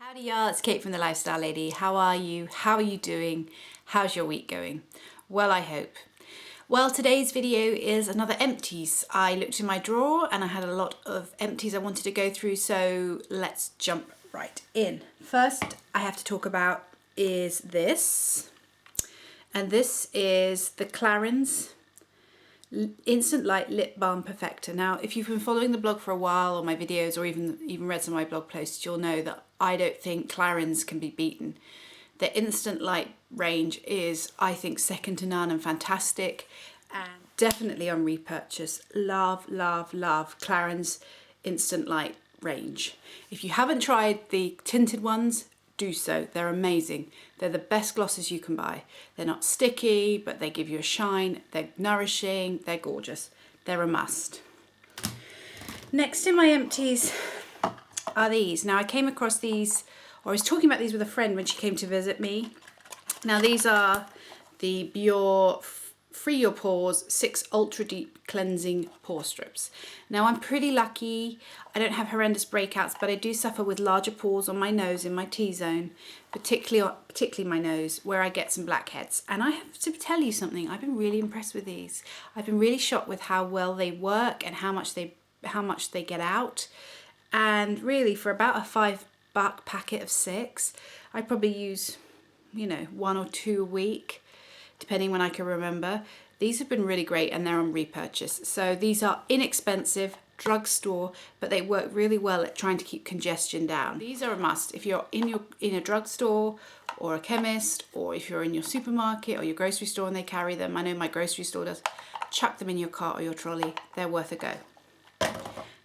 Howdy y'all, it's Kate from The Lifestyle Lady. How are you? How are you doing? How's your week going? Well, I hope. Well, today's video is another empties. I looked in my drawer and I had a lot of empties I wanted to go through, so let's jump right in. First I have to talk about is this. And this is the Clarins Instant Light Lip Balm Perfector. Now, if you've been following the blog for a while, or my videos, or even read some of my blog posts, you'll know that I don't think Clarins can be beaten. The Instant Light range is, I think, second to none and fantastic, and definitely on repurchase. Love, love, love Clarins Instant Light range. If you haven't tried the tinted ones, do so. They're amazing. They're the best glosses you can buy. They're not sticky, but they give you a shine. They're nourishing. They're gorgeous. They're a must. Next in my empties are these. Now I came across these, or I was talking about these with a friend when she came to visit me. Now these are the Biore Free Your Pores 6 Ultra Deep Cleansing Pore Strips. Now I'm pretty lucky. I don't have horrendous breakouts, but I do suffer with larger pores on my nose in my T-zone, particularly my nose, where I get some blackheads. And I have to tell you something, I've been really impressed with these. I've been really shocked with how well they work and how much they get out. And really, for about a $5 packet of 6, I probably use, you know, 1 or 2 a week, depending when I can remember. These have been really great and they're on repurchase. So these are inexpensive, drugstore, but they work really well at trying to keep congestion down. These are a must. If you're in a drugstore or a chemist, or if you're in your supermarket or your grocery store and they carry them, I know my grocery store does, chuck them in your cart or your trolley. They're worth a go.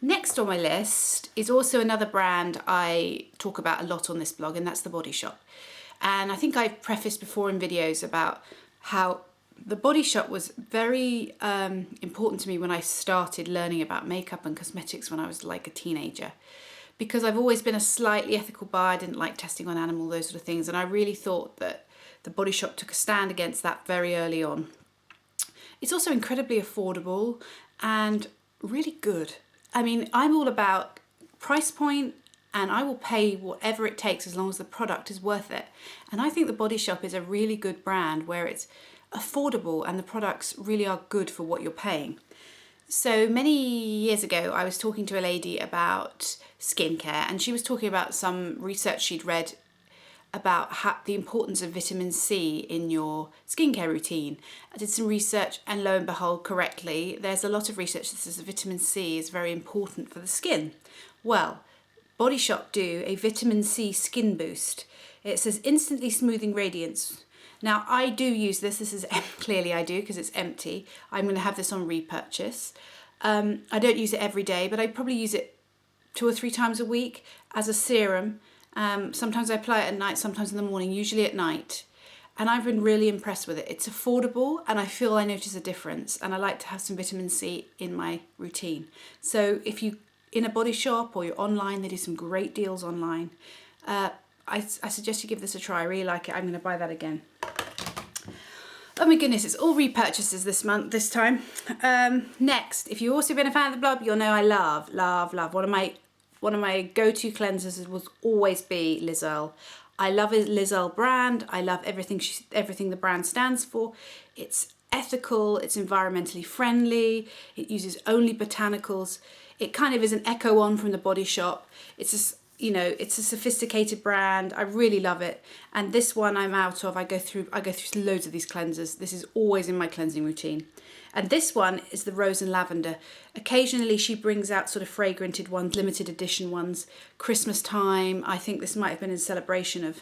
Next on my list is also another brand I talk about a lot on this blog, and that's The Body Shop. And I think I've prefaced before in videos about how The Body Shop was very important to me when I started learning about makeup and cosmetics when I was like a teenager. Because I've always been a slightly ethical buyer, I didn't like testing on animals, those sort of things, and I really thought that The Body Shop took a stand against that very early on. It's also incredibly affordable and really good. I mean, I'm all about price point, and I will pay whatever it takes as long as the product is worth it. And I think The Body Shop is a really good brand where it's affordable and the products really are good for what you're paying. So many years ago, I was talking to a lady about skincare, and she was talking about some research she'd read about the importance of vitamin C in your skincare routine. I did some research, and lo and behold, correctly, there's a lot of research that says that vitamin C is very important for the skin. Well, Body Shop do a vitamin C skin boost. It says instantly smoothing radiance. Now I do use this. This is clearly I do because it's empty. I'm going to have this on repurchase. I don't use it every day, but I probably use it 2 or 3 times a week as a serum. Sometimes I apply it at night, sometimes in the morning, usually at night. And I've been really impressed with it. It's affordable and I feel I notice a difference, and I like to have some vitamin C in my routine. So if you in a Body Shop or you're online, they do some great deals online. I suggest you give this a try. I really like it. I'm going to buy that again. Oh my goodness, it's all repurchases this time. Next, if you've also been a fan of the blog, you'll know I love. One of my go-to cleansers will always be Earle. I love the Earle brand. I love everything the brand stands for. It's ethical, it's environmentally friendly, it uses only botanicals. It kind of is an echo on from The Body Shop. It's a sophisticated brand. I really love it. And this one I'm out of. I go through loads of these cleansers. This is always in my cleansing routine. And this one is the Rose and Lavender. Occasionally she brings out sort of fragranted ones, limited edition ones, Christmas time. I think this might have been in celebration of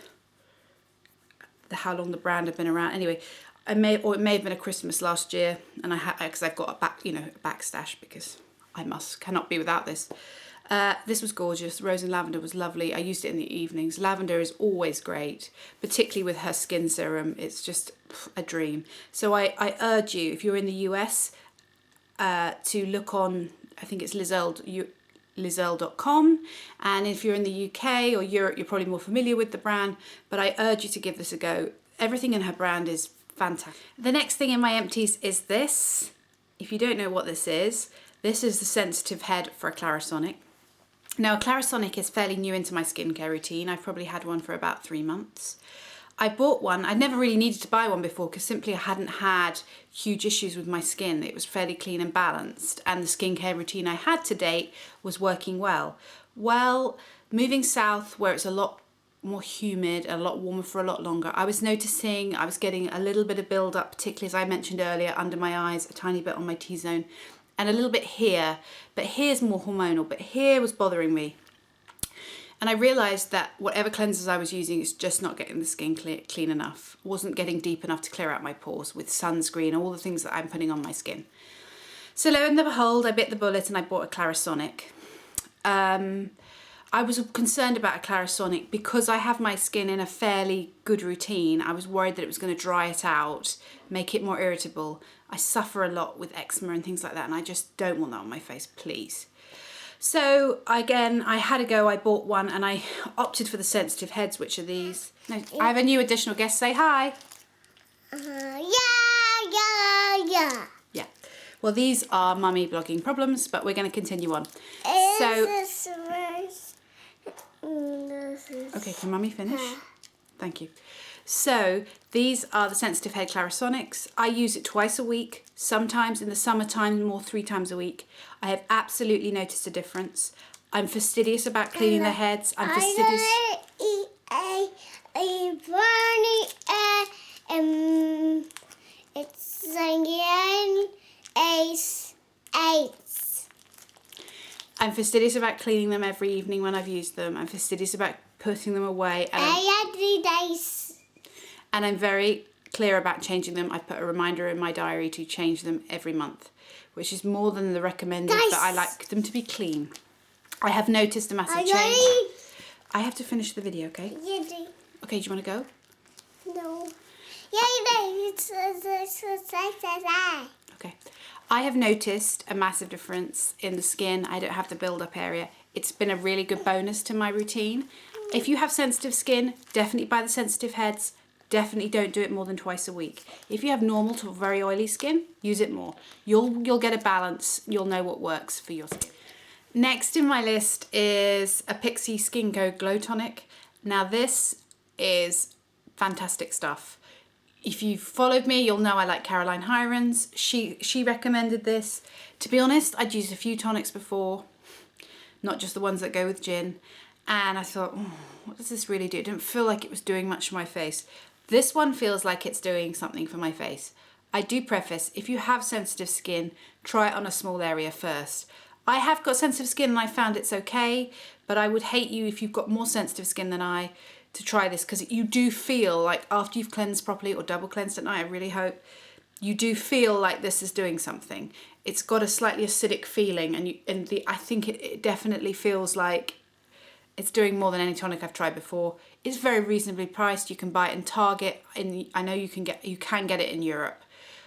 how long the brand had been around. Anyway, it may have been a Christmas last year, and because I've got a back stash because I cannot be without this. This was gorgeous. Rose and Lavender was lovely. I used it in the evenings. Lavender is always great, particularly with her skin serum. It's just a dream. So I urge you, if you're in the US, to look on, I think it's Earle.com, and if you're in the UK or Europe, you're probably more familiar with the brand, but I urge you to give this a go. Everything in her brand is fantastic. The next thing in my empties is this. If you don't know what this is the sensitive head for a Clarisonic. Now, Clarisonic is fairly new into my skincare routine. I've probably had one for about 3 months. I bought one. I'd never really needed to buy one before because simply I hadn't had huge issues with my skin. It was fairly clean and balanced, and the skincare routine I had to date was working well. Well, moving south where it's a lot more humid, a lot warmer for a lot longer, I was noticing I was getting a little bit of build up, particularly as I mentioned earlier, under my eyes, a tiny bit on my T-zone, and a little bit here, but here's more hormonal, but here was bothering me. And I realised that whatever cleansers I was using is just not getting the skin clean enough. Wasn't getting deep enough to clear out my pores with sunscreen, all the things that I'm putting on my skin. So lo and behold, I bit the bullet and I bought a Clarisonic. I was concerned about a Clarisonic because I have my skin in a fairly good routine. I was worried that it was going to dry it out, make it more irritable. I suffer a lot with eczema and things like that, and I just don't want that on my face, please. So again, I had a go, I bought one, and I opted for the sensitive heads, which are these. No, I have a new additional guest. Say hi. Yeah. Yeah. Well, these are mummy blogging problems, but we're going to continue on. Okay, can mummy finish? Thank you. So these are the sensitive head Clarisonics. I use it twice a week, sometimes in the summertime more 3 times a week. I have absolutely noticed a difference. I'm fastidious about cleaning the heads. I'm fastidious. It's again eight. I'm fastidious about cleaning them every evening when I've used them. I'm fastidious about putting them away. And I'm very clear about changing them. I put a reminder in my diary to change them every month, which is more than the recommended, but I like them to be clean. I have noticed a massive change. I have to finish the video, okay? Okay, do you want to go? No. Okay. I have noticed a massive difference in the skin. I don't have the build-up area. It's been a really good bonus to my routine. If you have sensitive skin, definitely buy the sensitive heads. Definitely don't do it more than twice a week. If you have normal to very oily skin, use it more. You'll get a balance. You'll know what works for your skin. Next in my list is a Pixi Skin Go Glow Tonic. Now this is fantastic stuff. If you've followed me, you'll know I like Caroline Hirons. She recommended this. To be honest, I'd used a few tonics before, not just the ones that go with gin. And I thought, oh, what does this really do? It didn't feel like it was doing much for my face. This one feels like it's doing something for my face. I do preface, if you have sensitive skin, try it on a small area first. I have got sensitive skin and I found it's okay, but I would hate you if you've got more sensitive skin than I to try this, because you do feel like after you've cleansed properly or double cleansed at night, I really hope, you do feel like this is doing something. It's got a slightly acidic feeling, and I think it definitely feels like it's doing more than any tonic I've tried before. It's very reasonably priced. You can buy it in Target. I know you can get it in Europe.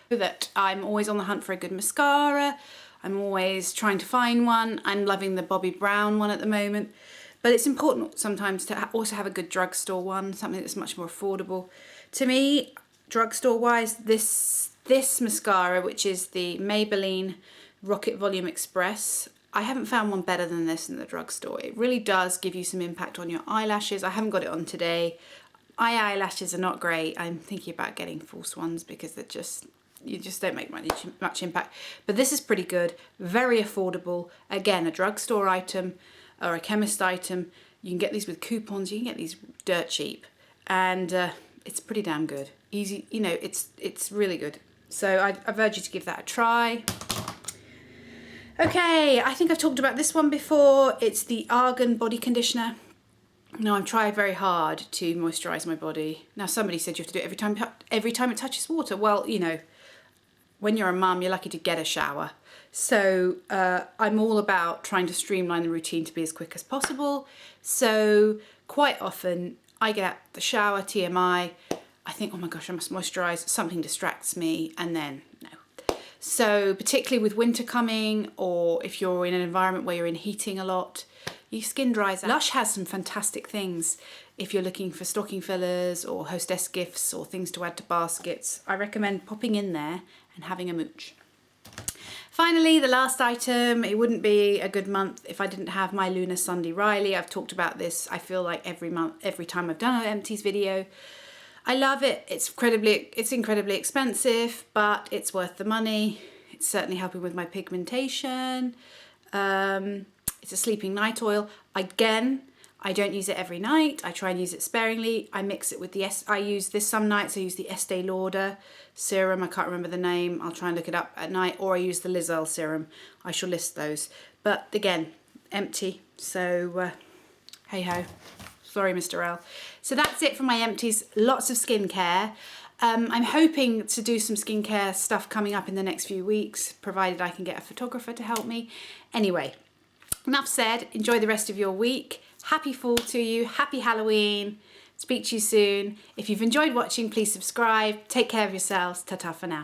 That I'm always on the hunt for a good mascara. I'm always trying to find one. I'm loving the Bobbi Brown one at the moment. But it's important sometimes to also have a good drugstore one, something that's much more affordable. To me, drugstore wise, this mascara, which is the Maybelline Rocket Volume Express, I haven't found one better than this in the drugstore. It really does give you some impact on your eyelashes. I haven't got it on today. My eyelashes are not great. I'm thinking about getting false ones because you just don't make much impact. But this is pretty good, very affordable. Again, a drugstore item or a chemist item. You can get these with coupons. You can get these dirt cheap, and it's pretty damn good. Easy, you know, it's really good. So I've urged you to give that a try. Okay, I think I've talked about this one before. It's the Argan body conditioner. Now, I'm trying very hard to moisturise my body. Now, somebody said you have to do it every time it touches water. Well, you know, when you're a mum, you're lucky to get a shower. So I'm all about trying to streamline the routine to be as quick as possible. So quite often I get out the shower, TMI, I think, oh my gosh, I must moisturise, something distracts me, and then no. So particularly with winter coming, or if you're in an environment where you're in heating a lot, your skin dries out. Lush has some fantastic things if you're looking for stocking fillers or hostess gifts or things to add to baskets. I recommend popping in there and having a mooch. Finally, the last item, it wouldn't be a good month if I didn't have my Lunar Sunday Riley. I've talked about this, I feel like every month, every time I've done an Empties video. I love it. It's incredibly expensive, but it's worth the money. It's certainly helping with my pigmentation. It's a sleeping night oil. Again, I don't use it every night. I try and use it sparingly. I mix it with the I use this some nights. I use the Estee Lauder serum. I can't remember the name. I'll try and look it up at night. Or I use the Liz Earle serum. I shall list those. But again, empty. So hey ho. Sorry, Mr. Earle. So that's it for my empties. Lots of skincare. I'm hoping to do some skincare stuff coming up in the next few weeks, provided I can get a photographer to help me. Anyway, enough said. Enjoy the rest of your week. Happy fall to you. Happy Halloween. Speak to you soon. If you've enjoyed watching, please subscribe. Take care of yourselves. Ta-ta for now.